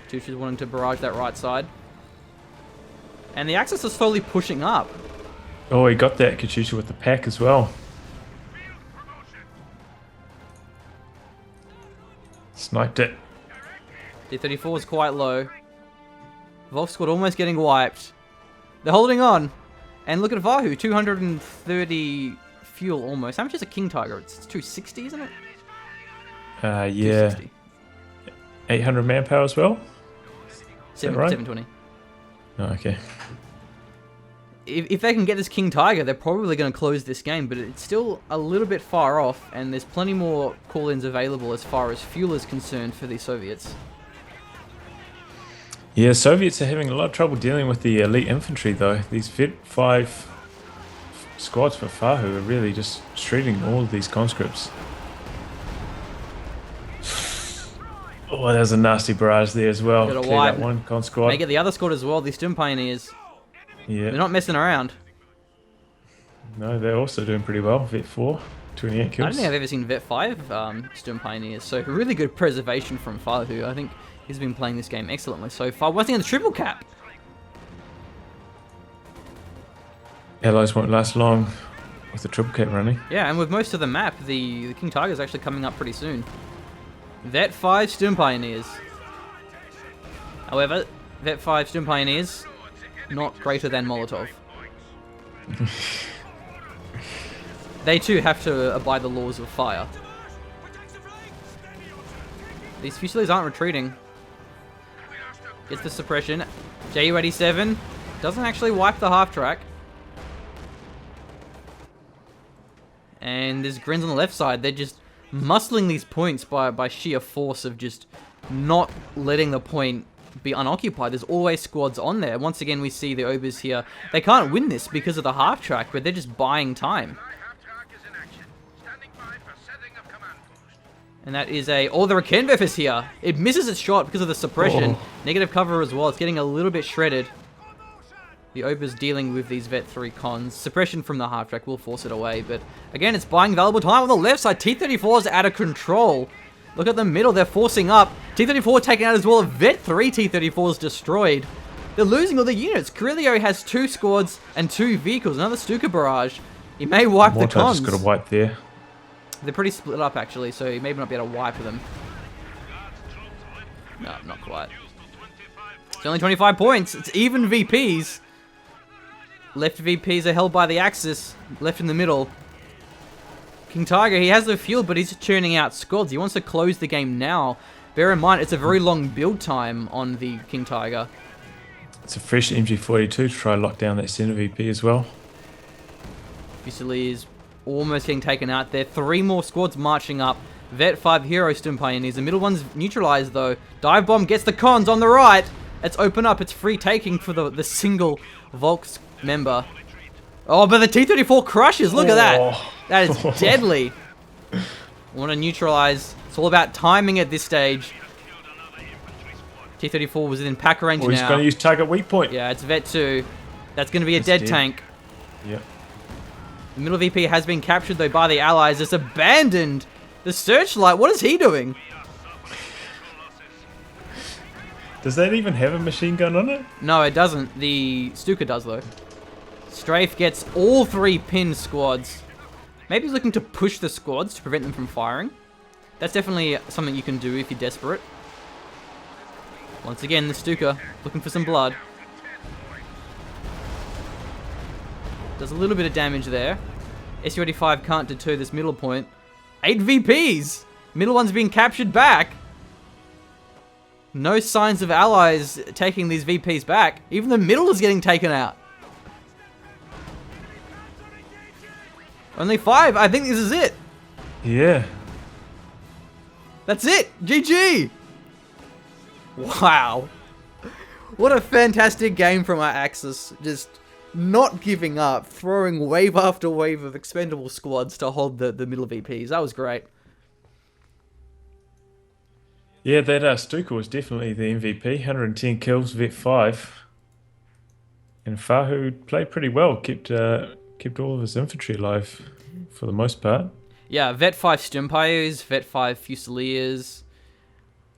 Tucci's wanting to barrage that right side. And the Axis are slowly pushing up. Oh, he got that Kachucha with the pack as well. Sniped it. D-34 is quite low. Volk squad almost getting wiped. They're holding on. And look at Fahu, 230 fuel almost. How much is a King Tiger? It's 260, isn't it? Yeah. 260. 800 manpower as well? Right? 720. Oh, okay. If they can get this King Tiger, they're probably going to close this game, but it's still a little bit far off, and there's plenty more call-ins available as far as fuel is concerned for the Soviets. Yeah, Soviets are having a lot of trouble dealing with the elite infantry, though. These Vet 5 squads for Fahu are really just shredding all of these conscripts. Oh, there's a nasty barrage there as well. Got a Clear wipe. that one, con squad. They get the other squad as well, the Sturm Pioneers. Yeah. They're not messing around. No, they're also doing pretty well. Vet 4, 28 I kills. don't think I've ever seen Vet 5 Sturm Pioneers, so really good preservation from Fahu. I think he's been playing this game excellently so far. Once again, the triple cap. Allies won't last long with the triple cap running. Yeah, and with most of the map, the King Tiger is actually coming up pretty soon. Vet 5 Sturm Pioneers. However, Vet 5 Sturm Pioneers, not greater than Molotov. They too have to abide the laws of fire. These Fusiliers aren't retreating. Gets the suppression. JU-87 doesn't actually wipe the half-track. And there's Grins on the left side. They're just muscling these points by sheer force of just not letting the point be unoccupied. There's always squads on there. Once again, we see the Obers here. They can't win this because of the half-track, but they're just buying time. And that is a... Oh, the Rakenwerf is here. It misses its shot because of the suppression. Oh. Negative cover as well. It's getting a little bit shredded. The Ober's dealing with these Vet 3 cons. Suppression from the half-track will force it away. But again, it's buying valuable time on the left side. T-34 is out of control. Look at the middle. They're forcing up. T-34 taken out as well. Vet 3 T-34 is destroyed. They're losing all the units. Korillio has 2 squads and 2 vehicles. Another Stuka barrage. He may wipe the cons. Mortar's got a wipe there. They're pretty split up, actually, so he may not be able to wipe them. No, not quite. It's only 25 points. It's even VPs. Left VPs are held by the Axis. Left in the middle. King Tiger, he has the fuel, but he's churning out squads. He wants to close the game now. Bear in mind, it's a very long build time on the King Tiger. It's a fresh MG42 to try and lock down that center VP as well. Fusiliers almost getting taken out there. 3 more squads marching up. Vet 5 Hero Sturm Pioneers. The middle one's neutralized though. Dive Bomb gets the cons on the right. It's open up. It's free taking for the single Volks member. Oh, but the T-34 crushes. Look at that. That is deadly. Want to neutralize. It's all about timing at this stage. T-34 was in pack range now. He's going to use target weak point. Yeah, it's Vet 2. That's going to be a dead tank. Yep. The middle VP has been captured though by the allies. It's abandoned. The searchlight, what is he doing? Does that even have a machine gun on it? No, it doesn't. The Stuka does though. Strafe gets all 3 pinned squads. Maybe he's looking to push the squads to prevent them from firing. That's definitely something you can do if you're desperate. Once again, the Stuka looking for some blood. Does a little bit of damage there. SU-85 can't deter this middle point. 8 VPs! Middle one's being captured back. No signs of allies taking these VPs back. Even the middle is getting taken out. Only 5. I think this is it. Yeah. That's it. GG. Wow. What a fantastic game from our Axis. Just not giving up. Throwing wave after wave of expendable squads to hold the middle VPs. That was great. Yeah, that Stuka was definitely the MVP. 110 kills, Vet 5. And Fahu played pretty well. Kept all of his infantry alive for the most part. Yeah, Vet 5 Sturmpires, Vet 5 Fusiliers.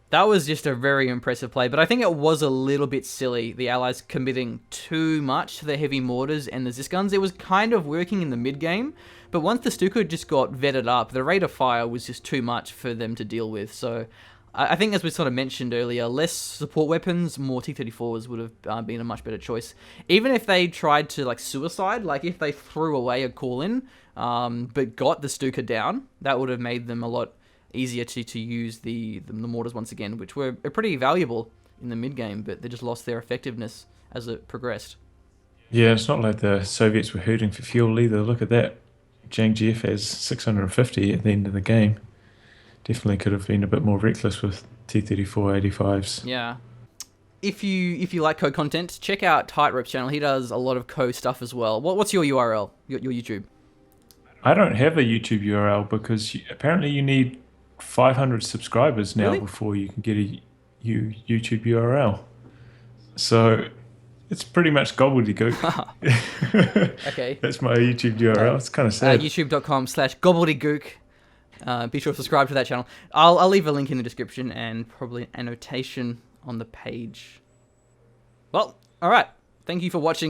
That was just a very impressive play, but I think it was a little bit silly, the Allies committing too much to the heavy mortars and the Zis guns. It was kind of working in the mid-game, but once the Stuka just got vetted up, the rate of fire was just too much for them to deal with. So I think, as we sort of mentioned earlier, less support weapons, more T-34s would have been a much better choice. Even if they tried to, like, suicide, like if they threw away a call-in, but got the Stuka down, that would have made them a lot easier to use the mortars once again, which were pretty valuable in the mid-game, but they just lost their effectiveness as it progressed. Yeah, it's not like the Soviets were hurting for fuel either. Look at that. Jang GF has 650 at the end of the game. Definitely could have been a bit more reckless with T-34 85s. Yeah. If you like Co content, check out Tightrope's channel. He does a lot of Co stuff as well. What's your URL, your YouTube? I don't have a YouTube URL because apparently you need 500 subscribers now before you can get a YouTube URL. So it's pretty much gobbledygook. Okay. That's my YouTube URL. It's kind of sad. YouTube.com/gobbledygook. Be sure to subscribe to that channel. I'll leave a link in the description and probably annotation on the page. Well, alright. Thank you for watching.